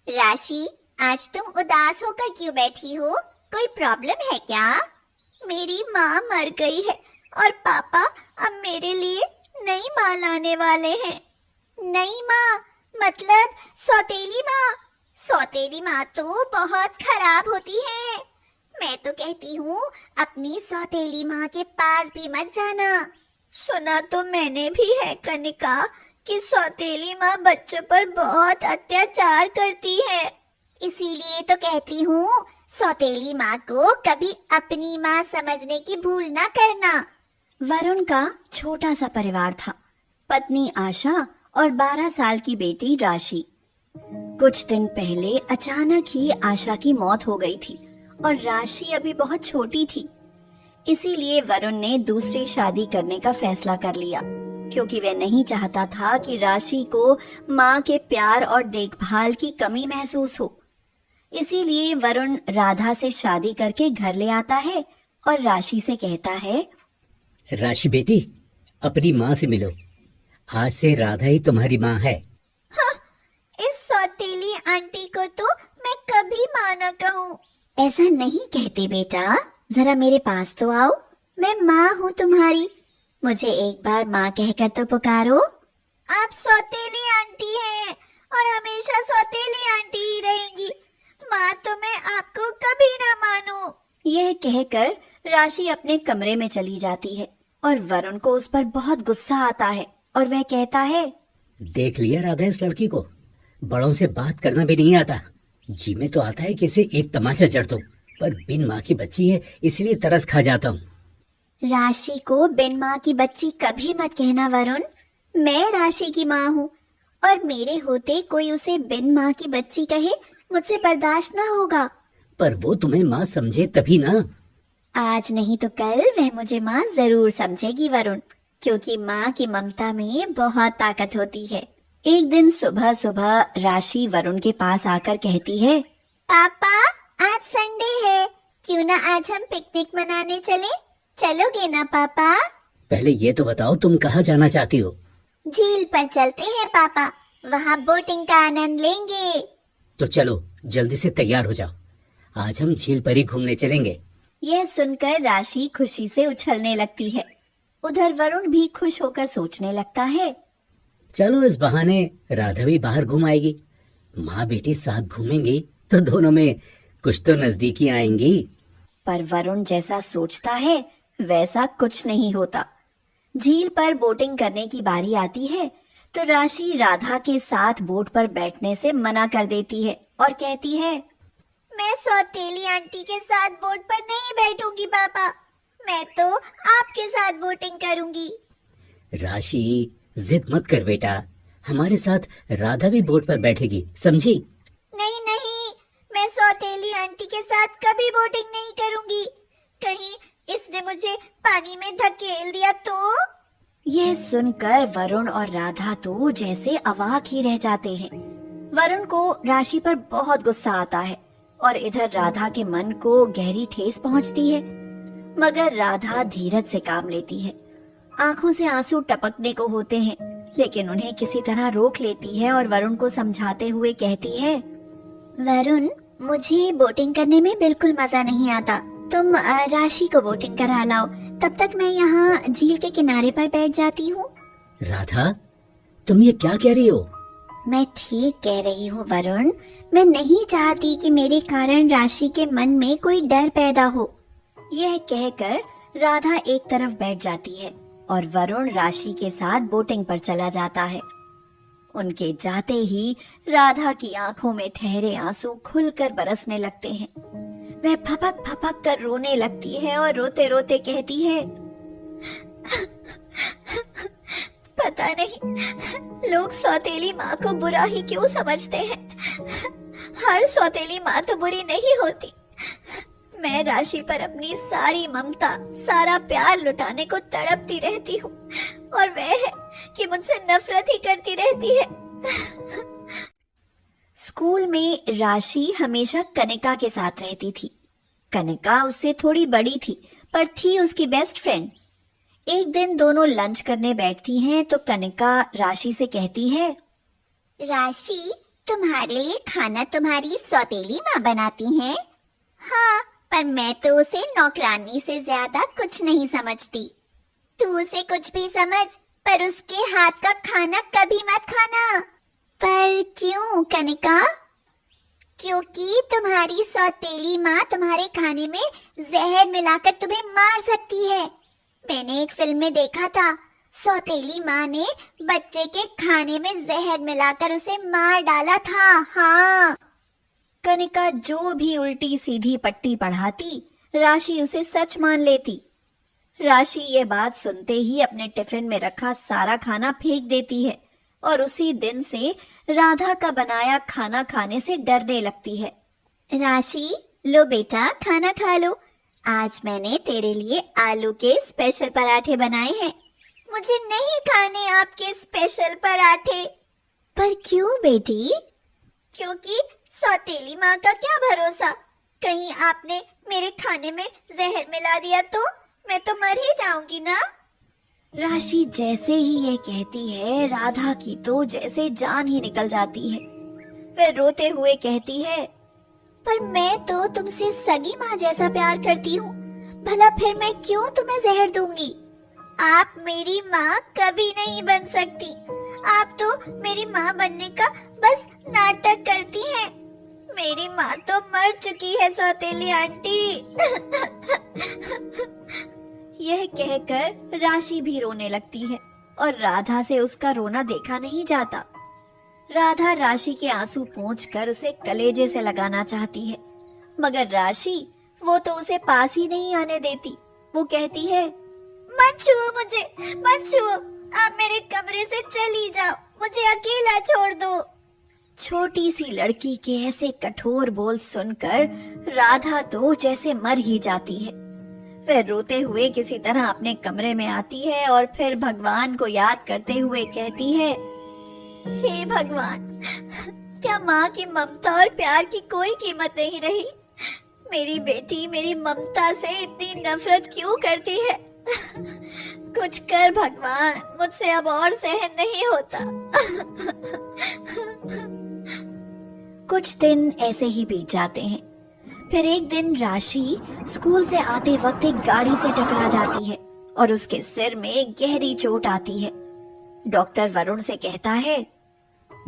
राशि, आज तुम उदास होकर क्यों बैठी हो? कोई प्रॉब्लम है क्या? मेरी माँ मर गई है और पापा अब मेरे लिए नई माँ लाने वाले हैं। नई माँ मतलब सौतेली माँ। सौतेली माँ तो बहुत खराब होती है। मैं तो कहती हूँ अपनी सौतेली माँ के पास भी मत जाना। सुना तो मैंने भी है कनिका कि सौतेली माँ बच्चों पर बहुत अत्याचार करती है। इसीलिए तो कहती हूँ सौतेली माँ को कभी अपनी माँ समझने की भूल ना करना। वरुण का छोटा सा परिवार था। पत्नी आशा और 12 साल की बेटी राशि। कुछ दिन पहले अचानक ही आशा की मौत हो गई थी और राशि अभी बहुत छोटी थी। इसीलिए वरुण ने दूसरी शादी करने का फैसला कर लिया, क्योंकि वह नहीं चाहता था कि राशि को माँ के प्यार और देखभाल की कमी महसूस हो। इसीलिए वरुण राधा से शादी करके घर ले आता है और राशि से कहता है, राशि बेटी, अपनी माँ से मिलो। आज से राधा ही तुम्हारी माँ है। हाँ, इस सौतेली आंटी को तो मैं कभी माँ न कहूँ। ऐसा नहीं कहते बेटा, जरा मेरे पास तो आओ। मैं माँ हूँ तुम्हारी, मुझे एक बार माँ कहकर तो पुकारो। आप सौतेली आंटी हैं और हमेशा सौतेली आंटी ही रहेंगी। माँ तो मैं आपको कभी ना मानूं। यह कहकर राशि अपने कमरे में चली जाती है और वरुण को उस पर बहुत गुस्सा आता है और वह कहता है, देख लिया राधा इस लड़की को, बड़ों से बात करना भी नहीं आता। जी में तो आता है कि इसे एक तमाचा जड़ दो, पर बिन माँ की बच्ची है इसलिए तरस खा जाता हूँ। राशि को बिन माँ की बच्ची कभी मत कहना वरुण। मैं राशि की माँ हूँ और मेरे होते कोई उसे बिन माँ की बच्ची कहे, मुझसे बर्दाश्त ना होगा। पर वो तुम्हें माँ समझे तभी ना। आज नहीं तो कल वह मुझे माँ जरूर समझेगी वरुण, क्योंकि माँ की ममता में बहुत ताकत होती है। एक दिन सुबह सुबह राशि वरुण के पास आकर कहती है, पापा, आज संडे है, क्यों ना आज हम पिकनिक मनाने चले? चलोगे ना पापा? पहले ये तो बताओ तुम कहाँ जाना चाहती हो? झील पर चलते हैं पापा, वहाँ बोटिंग का आनंद लेंगे। तो चलो जल्दी से तैयार हो जाओ, आज हम झील पर ही घूमने चलेंगे। यह सुनकर राशि खुशी से उछलने लगती है। उधर वरुण भी खुश होकर सोचने लगता है, चलो इस बहाने राधा भी बाहर घूम आएगी। माँ बेटी साथ घूमेंगी तो दोनों में कुछ तो नजदीकी आएंगी। पर वरुण जैसा सोचता है वैसा कुछ नहीं होता। झील पर बोटिंग करने की बारी आती है तो राशि राधा के साथ बोट पर बैठने से मना कर देती है और कहती है, मैं सौतेली आंटी के साथ बोट पर नहीं बैठूंगी पापा, मैं तो आपके साथ बोटिंग करूंगी। राशि, जिद मत कर बेटा, हमारे साथ राधा भी बोट पर बैठेगी, समझी? नहीं नहीं, मैं सौतेली आंटी के साथ कभी बोटिंग नहीं करूंगी। कहीं इसने मुझे पानी में धकेल दिया तो? यह सुनकर वरुण और राधा तो जैसे अवाक ही रह जाते हैं। वरुण को राशि पर बहुत गुस्सा आता है और इधर राधा के मन को गहरी ठेस पहुंचती है, मगर राधा धीरज से काम लेती है। आंखों से आंसू टपकने को होते हैं, लेकिन उन्हें किसी तरह रोक लेती है और वरुण को समझाते हुए कहती है, वरुण, मुझे बोटिंग करने में बिल्कुल मजा नहीं आता। तुम राशि को बोटिंग करा लाओ, तब तक मैं यहाँ झील के किनारे पर बैठ जाती हूँ। राधा, तुम ये क्या कह रही हो? मैं ठीक कह रही हूँ वरुण, मैं नहीं चाहती कि मेरे कारण राशि के मन में कोई डर पैदा हो। यह कहकर राधा एक तरफ बैठ जाती है और वरुण राशि के साथ बोटिंग पर चला जाता है। उनके जाते ही राधा की आंखों में ठहरे आंसू खुलकर बरसने लगते हैं। वह फपक फपक कर रोने लगती है और रोते रोते कहती है, पता नहीं लोग सौतेली माँ को बुरा ही क्यों समझते हैं। हर सौतेली माँ तो बुरी नहीं होती। मैं राशि पर अपनी सारी ममता, सारा प्यार लुटाने को तड़पती रहती हूँ और वह है कि मुझसे नफरत ही करती रहती है। स्कूल में राशि हमेशा कनिका के साथ रहती थी। कनिका उससे थोड़ी बड़ी थी, पर थी उसकी बेस्ट फ्रेंड। एक दिन दोनों लंच करने बैठती हैं तो कनिका राशि से कहती है, राशि, तुम्हारे लिए खाना तुम्हारी सौतेली माँ बनाती है। हाँ, पर मैं तो उसे नौकरानी से ज्यादा कुछ नहीं समझती। तू उसे कुछ भी समझ, पर उसके हाथ का खाना कभी मत खाना। पर क्यों कनिका? क्योंकि तुम्हारी सौतेली माँ तुम्हारे खाने में जहर मिलाकर तुम्हें मार सकती है। मैंने एक फिल्म में देखा था, सौतेली माँ ने बच्चे के खाने में जहर मिलाकर उसे मार डाला था। हाँ। कनिका जो भी उल्टी सीधी पट्टी पढ़ाती, राशि उसे सच मान लेती। राशि ये बात सुनते ही अपने टिफिन में रखा सारा खाना फेंक देती है और उसी दिन से राधा का बनाया खाना खाने से डरने लगती है। राशि, लो बेटा खाना खा लो। आज मैंने तेरे लिए आलू के स्पेशल पराठे बनाए हैं। मुझे नहीं खाने आपके स्पेशल पराठे। पर क्यों बेटी? क्योंकि सौतेली माँ का क्या भरोसा, कहीं आपने मेरे खाने में जहर मिला दिया तो मैं तो मर ही जाऊंगी ना। राशि जैसे ही ये कहती है, राधा की तो जैसे जान ही निकल जाती है। फिर रोते हुए कहती है, पर मैं तो तुमसे सगी माँ जैसा प्यार करती हूँ, भला फिर मैं क्यों तुम्हें जहर दूंगी? आप मेरी माँ कभी नहीं बन सकती। आप तो मेरी माँ बनने का बस नाटक करती हैं। मेरी माँ तो मर चुकी है सौतेली आंटी। यह कहकर राशि भी रोने लगती है और राधा से उसका रोना देखा नहीं जाता। राधा राशि के आंसू पोंछकर उसे कलेजे से लगाना चाहती है, मगर राशि वो तो उसे पास ही नहीं आने देती। वो कहती है, मत छुओ मुझे, मत छुओ। आप मेरे कमरे से चली जाओ, मुझे अकेला छोड़ दो। छोटी सी लड़की के ऐसे कठोर बोल सुनकर राधा तो जैसे मर ही जाती है। फिर रोते हुए किसी तरह अपने कमरे में आती है और फिर भगवान को याद करते हुए कहती है, हे भगवान, क्या माँ की ममता और प्यार की कोई कीमत नहीं रही? मेरी बेटी मेरी ममता से इतनी नफरत क्यों करती है? कुछ कर भगवान, मुझसे अब और सहन नहीं होता। कुछ दिन ऐसे ही बीत जाते हैं। फिर एक दिन राशि स्कूल से आते वक्त एक गाड़ी से टकरा जाती है और उसके सिर में गहरी चोट आती है। डॉक्टर वरुण से कहता है,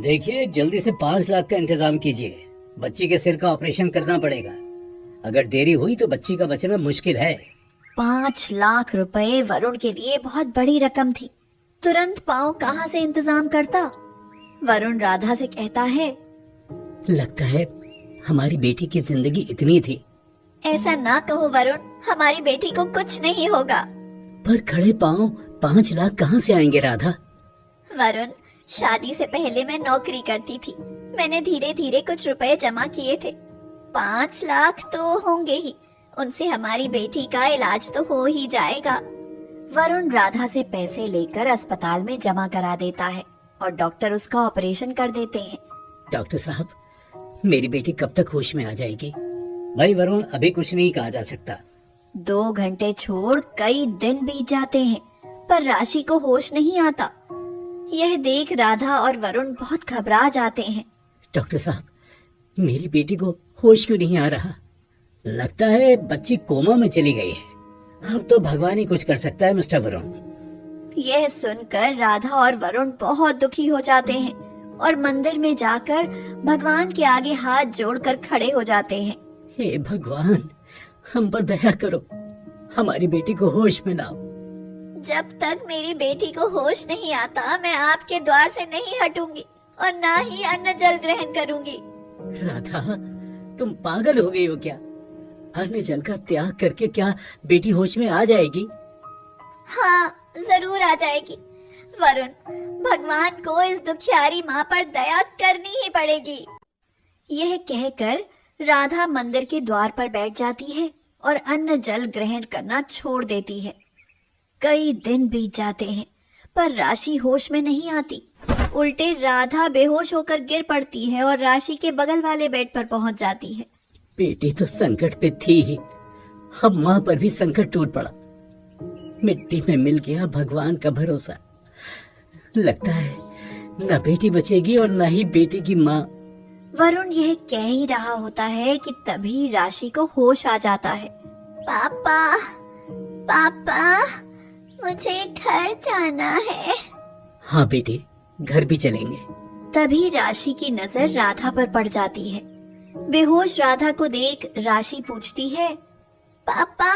देखिए जल्दी से 5 लाख का इंतजाम कीजिए, बच्ची के सिर का ऑपरेशन करना पड़ेगा। अगर देरी हुई तो बच्ची का बचना मुश्किल है। 5 लाख रुपए वरुण के लिए बहुत बड़ी रकम थी। तुरंत पाँव कहाँ से इंतजाम करता। वरुण राधा से कहता है, लगता है हमारी बेटी की जिंदगी इतनी थी। ऐसा ना कहो वरुण, हमारी बेटी को कुछ नहीं होगा। पर खड़े पाँव 5 लाख कहाँ से आएंगे राधा? वरुण, शादी से पहले मैं नौकरी करती थी। मैंने धीरे धीरे कुछ रुपए जमा किए थे। 5 लाख तो होंगे ही, उनसे हमारी बेटी का इलाज तो हो ही जाएगा। वरुण राधा से पैसे लेकर अस्पताल में जमा करा देता है और डॉक्टर उसका ऑपरेशन कर देते हैं। डॉक्टर साहब, मेरी बेटी कब तक होश में आ जाएगी? भाई वरुण, अभी कुछ नहीं कहा जा सकता। 2 घंटे छोड़ कई दिन बीत जाते हैं, पर राशि को होश नहीं आता। यह देख राधा और वरुण बहुत घबरा जाते हैं। डॉक्टर साहब, मेरी बेटी को होश क्यों नहीं आ रहा? लगता है बच्ची कोमा में चली गई है। अब तो भगवान ही कुछ कर सकता है मिस्टर वरुण। यह सुनकर राधा और वरुण बहुत दुखी हो जाते हैं और मंदिर में जाकर भगवान के आगे हाथ जोड़कर खड़े हो जाते हैं। हे भगवान, हम पर दया करो, हमारी बेटी को होश में लाओ। जब तक मेरी बेटी को होश नहीं आता, मैं आपके द्वार से नहीं हटूंगी और ना ही अन्न जल ग्रहण करूंगी। राधा, तुम पागल हो गई हो क्या? अन्न जल का त्याग करके क्या बेटी होश में आ जाएगी? हाँ, जरूर आ जाएगी। वरुण, भगवान को इस दुखियारी माँ पर दया करनी ही पड़ेगी। यह कहकर राधा मंदिर के द्वार पर बैठ जाती है और अन्न जल ग्रहण करना छोड़ देती है। कई दिन बीत जाते हैं, पर राशि होश में नहीं आती। उल्टे राधा बेहोश होकर गिर पड़ती है और राशि के बगल वाले बेड पर पहुंच जाती है। बेटी तो संकट पे थी ही, अब माँ पर भी संकट टूट पड़ा। मिट्टी में मिल गया भगवान का भरोसा। लगता है न बेटी बचेगी और न ही बेटी की माँ। वरुण यह कह ही रहा होता है कि तभी राशि को होश आ जाता है। पापा, पापा, मुझे घर जाना है। हाँ बेटे, घर भी चलेंगे। तभी राशि की नजर राधा पर पड़ जाती है। बेहोश राधा को देख राशि पूछती है, पापा,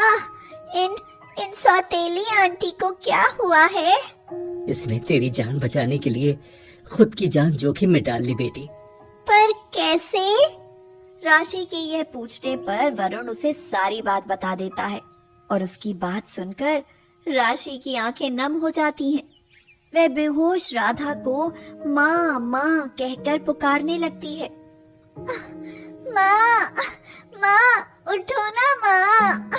इन सौतेली आंटी को क्या हुआ है? इसने तेरी जान बचाने के लिए खुद की जान जोखिम में डाल ली बेटी। पर कैसे? राशि के यह पूछने पर वरुण उसे सारी बात बता देता है और उसकी बात सुनकर राशि की आंखें नम हो जाती हैं। वह बेहोश राधा को माँ माँ कहकर पुकारने लगती है। माँ, माँ, उठो ना माँ।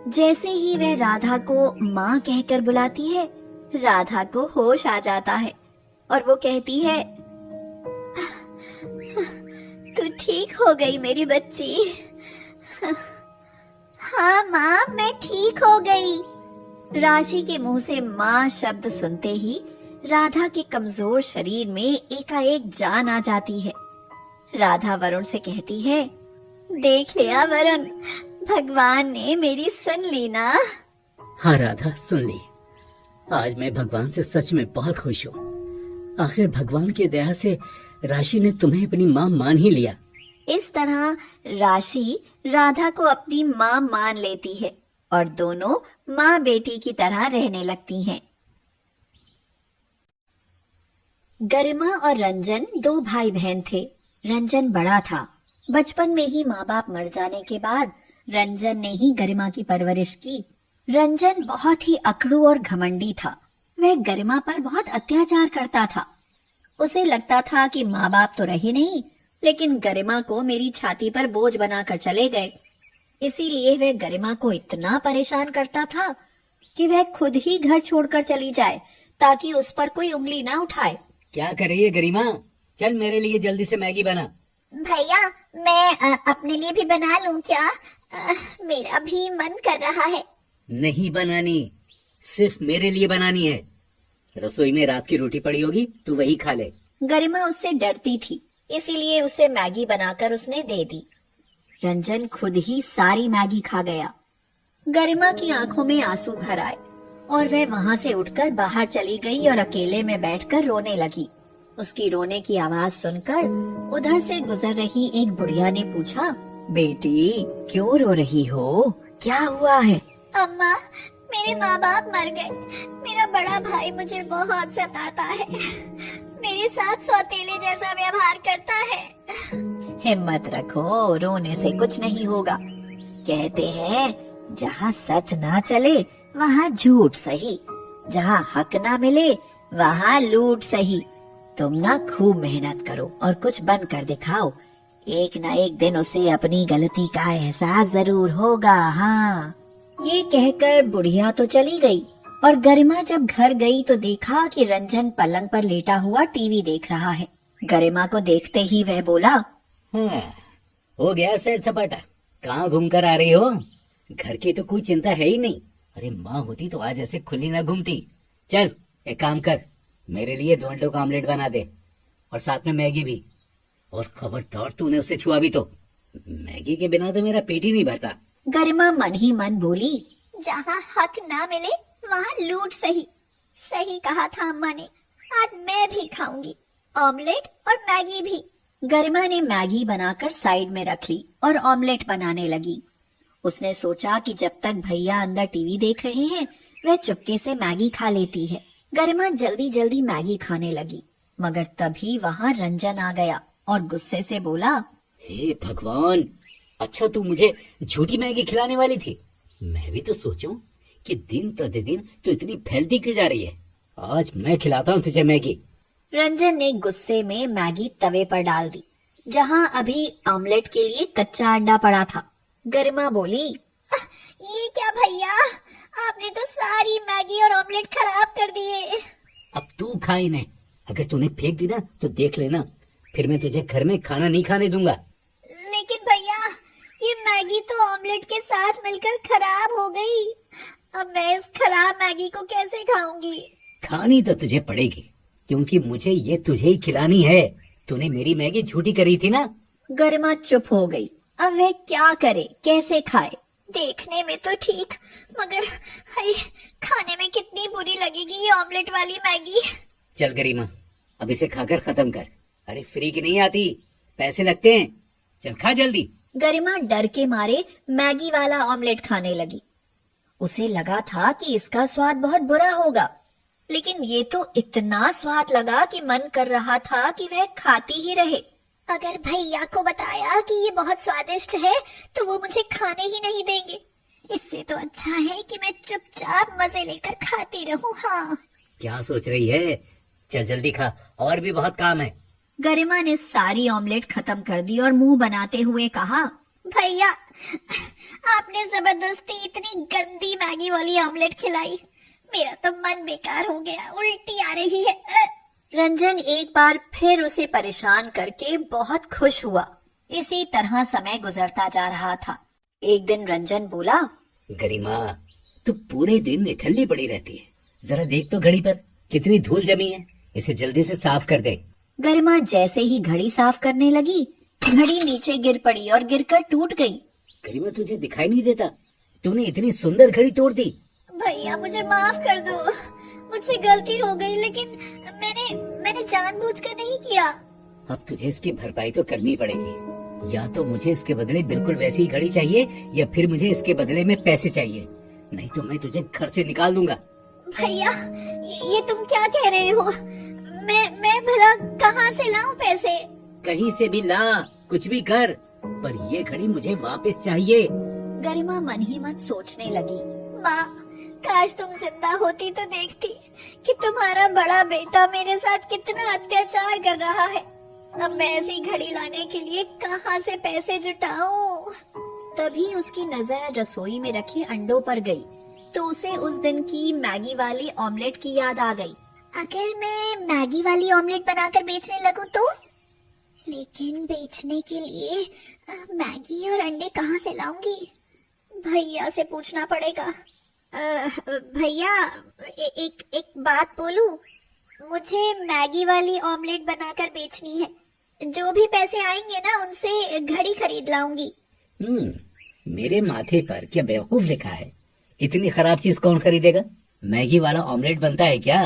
जैसे ही वह राधा को माँ कहकर बुलाती है, राधा को होश आ जाता है और वो कहती है, तू ठीक हो गई मेरी बच्ची। हाँ माँ, मैं ठीक हो गई। राशि के मुंह से माँ शब्द सुनते ही राधा के कमजोर शरीर में एकाएक जान आ जाती है। राधा वरुण से कहती है, देख लिया वरुण, भगवान ने मेरी सुन ली ना। हाँ राधा, सुन ली। आज मैं भगवान से सच में बहुत खुश हूँ। आखिर भगवान की दया से राशि ने तुम्हें अपनी माँ मान ही लिया। इस तरह राशि राधा को अपनी माँ मान लेती है और दोनों माँ बेटी की तरह रहने लगती हैं। गरिमा और रंजन दो भाई बहन थे। रंजन बड़ा था। बचपन में ही माँ बाप मर जाने के बाद रंजन ने ही गरिमा की परवरिश की। रंजन बहुत ही अकड़ू और घमंडी था। वह गरिमा पर बहुत अत्याचार करता था। उसे लगता था कि माँ बाप तो रहे नहीं, लेकिन गरिमा को मेरी छाती पर बोझ बनाकर चले गए। इसीलिए वह गरिमा को इतना परेशान करता था कि वह खुद ही घर छोड़कर चली जाए ताकि उस पर कोई उंगली ना उठाए। क्या कर रही है गरिमा? चल मेरे लिए जल्दी से मैगी बना। भैया, मैं अपने लिए भी बना लूं क्या? मेरा भी मन कर रहा है। नहीं बनानी, सिर्फ मेरे लिए बनानी है। रसोई में रात की रोटी पड़ी होगी, तू वही खा ले। गरिमा उससे डरती थी, इसीलिए उसे मैगी बनाकर उसने दे दी। रंजन खुद ही सारी मैगी खा गया। गरिमा की आंखों में आंसू भर आए और वह वहां से उठकर बाहर चली गई और अकेले में बैठकर रोने लगी। उसकी रोने की आवाज सुनकर उधर से गुजर रही एक बुढ़िया ने पूछा, बेटी क्यों रो रही हो? क्या हुआ है? अम्मा, मेरे माँ बाप मर गए। मेरा बड़ा भाई मुझे बहुत सताता है। मेरे साथ सौतेले जैसा व्यवहार करता है। हिम्मत रखो, रोने से कुछ नहीं होगा। कहते हैं जहाँ सच ना चले वहाँ झूठ सही, जहाँ हक ना मिले वहाँ लूट सही। तुम ना खूब मेहनत करो और कुछ बन कर दिखाओ। एक ना एक दिन उसे अपनी गलती का एहसास जरूर होगा। हाँ। ये कहकर बुढ़िया तो चली गई और गरिमा जब घर गई तो देखा कि रंजन पलंग पर लेटा हुआ टीवी देख रहा है। गरिमा को देखते ही वह बोला, हो गया सैर सपाटा। कहाँ घूम कर आ रही हो? घर की तो कोई चिंता है ही नहीं। अरे माँ होती तो आज ऐसे खुली ना घूमती। चल एक काम कर, मेरे लिए 2 अंडों का ऑमलेट बना दे और साथ में मैगी भी। और खबरदार तूने उसे छुआ भी तो मैगी के बिना तो मेरा पेट ही नहीं भरता। गरिमा मन ही मन बोली, जहाँ हक ना मिले वहाँ लूट सही। सही कहा था अम्मा ने। आज मैं भी खाऊंगी ऑमलेट और मैगी भी। गरिमा ने मैगी बनाकर साइड में रख ली और ऑमलेट बनाने लगी। उसने सोचा कि जब तक भैया अंदर टीवी देख रहे हैं वह चुपके से मैगी खा लेती है। गरिमा जल्दी जल्दी मैगी खाने लगी, मगर तभी वहाँ रंजन आ गया और गुस्से से बोला, हे भगवान, अच्छा तू मुझे झूठी मैगी खिलाने वाली थी। मैं भी तो सोचूं कि दिन प्रतिदिन तू इतनी फैलती क्यों जा रही है। आज मैं खिलाता हूँ तुझे मैगी। रंजन ने गुस्से में मैगी तवे पर डाल दी, जहाँ अभी ऑमलेट के लिए कच्चा अंडा पड़ा था। गरिमा बोली, ये क्या भैया, आपने तो सारी मैगी और ऑमलेट खराब कर दिए। अब तू खा इन्हें। अगर तूने फेंक दी ना तो देख लेना, फिर मैं तुझे घर में खाना नहीं खाने दूंगा। लेकिन भैया, ये मैगी तो ऑमलेट के साथ मिलकर खराब हो गई। अब मैं इस खराब मैगी को कैसे खाऊंगी? खानी तो तुझे पड़ेगी, क्योंकि मुझे ये तुझे ही खिलानी है। तूने मेरी मैगी झूठी करी थी ना। गरिमा चुप हो गई। अब वह क्या करे, कैसे खाए। देखने में तो ठीक, मगर हाय, खाने में कितनी बुरी लगेगी ये ऑमलेट वाली मैगी। चल गरिमा, अब इसे खाकर खत्म कर। अरे फ्री की नहीं आती, पैसे लगते हैं। चल खा जल्दी। गरिमा डर के मारे मैगी वाला ऑमलेट खाने लगी। उसे लगा था कि इसका स्वाद बहुत बुरा होगा, लेकिन ये तो इतना स्वाद लगा कि मन कर रहा था कि वह खाती ही रहे। अगर भैया को बताया कि ये बहुत स्वादिष्ट है तो वो मुझे खाने ही नहीं देंगे। इससे तो अच्छा है कि मैं चुपचाप मजे लेकर खाती रहूं। हाँ, क्या सोच रही है? चल जल्दी खा, और भी बहुत काम है। गरिमा ने सारी ऑमलेट खत्म कर दी और मुंह बनाते हुए कहा, भैया आपने जबरदस्ती इतनी गंदी मैगी वाली ऑमलेट खिलाई, मेरा तो मन बेकार हो गया, उल्टी आ रही है। रंजन एक बार फिर उसे परेशान करके बहुत खुश हुआ। इसी तरह समय गुजरता जा रहा था। एक दिन रंजन बोला, गरिमा, तू पूरे दिन निठल्ली पड़ी रहती है। जरा देख तो घड़ी पर कितनी धूल जमी है, इसे जल्दी से साफ कर दे। गरिमा जैसे ही घड़ी साफ करने लगी, घड़ी नीचे गिर पड़ी और गिरकर टूट गई। गरिमा, तुझे दिखाई नहीं देता? तूने इतनी सुंदर घड़ी तोड़ दी। भैया मुझे माफ कर दो, मुझसे गलती हो गई, लेकिन मैंने जानबूझकर नहीं किया। अब तुझे इसकी भरपाई तो करनी पड़ेगी। या तो मुझे इसके बदले बिल्कुल वैसी ही घड़ी चाहिए, या फिर मुझे इसके बदले में पैसे चाहिए, नहीं तो मैं तुझे घर से निकाल दूंगा। भैया ये तुम क्या कह रहे हो? मैं भला कहाँ से लाऊं पैसे? कहीं से भी ला, कुछ भी कर, पर ये घड़ी मुझे वापस चाहिए। गरिमा मन ही मन सोचने लगी, माँ, काश तुम जिंदा होती तो देखती कि तुम्हारा बड़ा बेटा मेरे साथ कितना अत्याचार कर रहा है। अब मैं ऐसी घड़ी लाने के लिए कहाँ से पैसे जुटाऊं? तभी उसकी नजर रसोई में रखे अंडों पर गई, तो उसे उस दिन की मैगी वाली ऑमलेट की याद आ गई। अगर मैं मैगी वाली ऑमलेट बनाकर बेचने लगूं तो? लेकिन बेचने के लिए मैगी और अंडे कहाँ से लाऊंगी? भैया से पूछना पड़ेगा। भैया एक बात बोलूं? मुझे मैगी वाली ऑमलेट बनाकर बेचनी है। जो भी पैसे आएंगे ना, उनसे घड़ी खरीद लाऊंगी। मेरे माथे पर क्या बेवकूफ लिखा है? इतनी खराब चीज कौन खरीदेगा? मैगी वाला ऑमलेट बनता है क्या?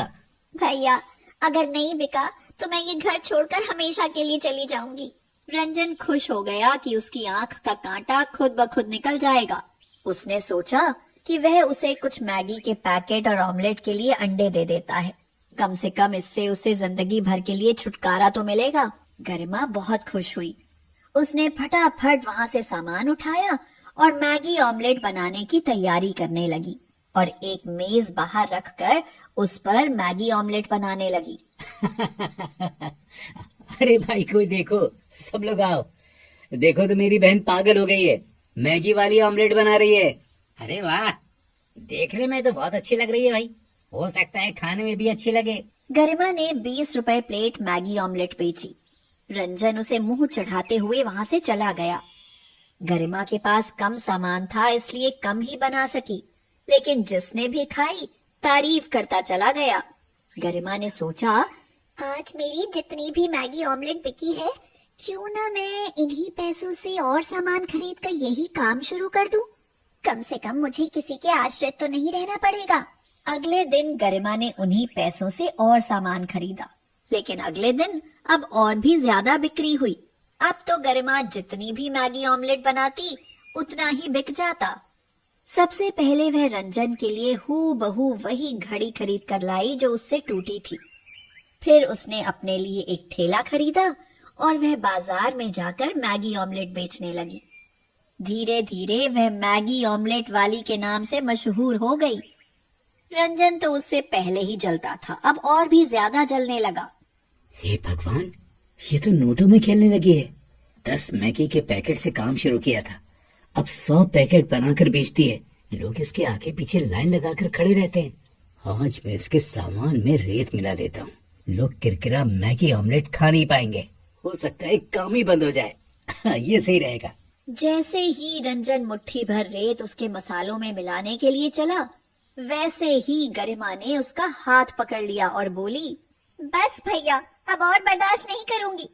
भैया अगर नहीं बिका तो मैं ये घर छोड़कर हमेशा के लिए चली जाऊंगी। रंजन खुश हो गया कि उसकी आंख का कांटा खुद ब खुद निकल जाएगा। उसने सोचा कि वह उसे कुछ मैगी के पैकेट और ऑमलेट के लिए अंडे दे देता है। कम से कम इससे उसे जिंदगी भर के लिए छुटकारा तो मिलेगा। गरिमा बहुत खुश हुई। उसने फटाफट वहां से सामान उठाया और मैगी ऑमलेट बनाने की तैयारी करने लगी और एक मेज बाहर रखकर उस पर मैगी ऑमलेट बनाने लगी। अरे भाई कोई देखो, सब लोग आओ, देखो तो मेरी बहन पागल हो गई है, मैगी वाली ऑमलेट बना रही है। अरे वाह, देखने में तो बहुत अच्छी लग रही है भाई, हो सकता है खाने में भी अच्छी लगे। गरिमा ने 20 रुपए प्लेट मैगी ऑमलेट बेची। रंजन उसे मुंह चढ़ाते हुए वहां से चला गया। गरिमा के पास कम सामान था, इसलिए कम ही बना सकी, लेकिन जिसने भी खाई तारीफ करता चला गया। गरिमा ने सोचा, आज मेरी जितनी भी मैगी ऑमलेट बिकी है, क्यों ना मैं इन्हीं पैसों से और सामान खरीद कर यही काम शुरू कर दूं। कम से कम मुझे किसी के आश्रित तो नहीं रहना पड़ेगा। अगले दिन गरिमा ने उन्हीं पैसों से और सामान खरीदा, लेकिन अगले दिन अब और भी ज्यादा बिक्री हुई। अब तो गरिमा जितनी भी मैगी ऑमलेट बनाती उतना ही बिक जाता। सबसे पहले वह रंजन के लिए हूबहू वही घड़ी खरीद कर लाई जो उससे टूटी थी। फिर उसने अपने लिए एक ठेला खरीदा और वह बाजार में जाकर मैगी ऑमलेट बेचने लगी। धीरे धीरे वह मैगी ऑमलेट वाली के नाम से मशहूर हो गई। रंजन तो उससे पहले ही जलता था, अब और भी ज्यादा जलने लगा। हे भगवान, ये तो नोटों में खेलने लगी है। 10 मैगी के पैकेट से काम शुरू किया था, अब 100 पैकेट बनाकर बेचती है। लोग इसके आगे पीछे लाइन लगाकर खड़े रहते हैं। आज मैं इसके सामान में रेत मिला देता हूँ, लोग किरकिरा मैगी ऑमलेट खा नहीं पाएंगे। हो सकता है काम ही बंद हो जाए। ये सही रहेगा। जैसे ही रंजन मुट्ठी भर रेत उसके मसालों में मिलाने के लिए चला, वैसे ही गरिमा ने उसका हाथ पकड़ लिया और बोली, बस भैया, अब और बर्दाश्त नहीं करूंगी।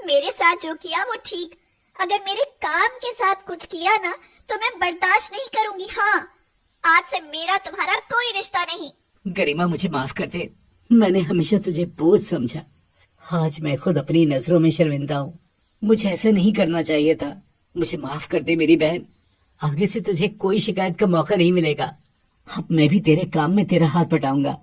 मेरे साथ जो किया वो ठीक, अगर मेरे काम के साथ कुछ किया ना तो मैं बर्दाश्त नहीं करूंगी। हाँ, आज से मेरा तुम्हारा कोई रिश्ता नहीं। गरिमा मुझे माफ कर दे, मैंने हमेशा तुझे बोझ समझा। आज मैं खुद अपनी नजरों में शर्मिंदा हूँ। मुझे ऐसा नहीं करना चाहिए था। मुझे माफ कर दे मेरी बहन। आगे से तुझे कोई शिकायत का मौका नहीं मिलेगा। अब मैं भी तेरे काम में तेरा हाथ बटाऊंगा।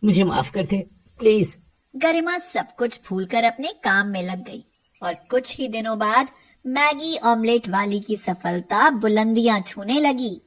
मुझे माफ कर दे प्लीज। गरिमा सब कुछ भूलकर अपने काम में लग गई और कुछ ही दिनों बाद मैगी ऑमलेट वाली की सफलता बुलंदियां छूने लगी।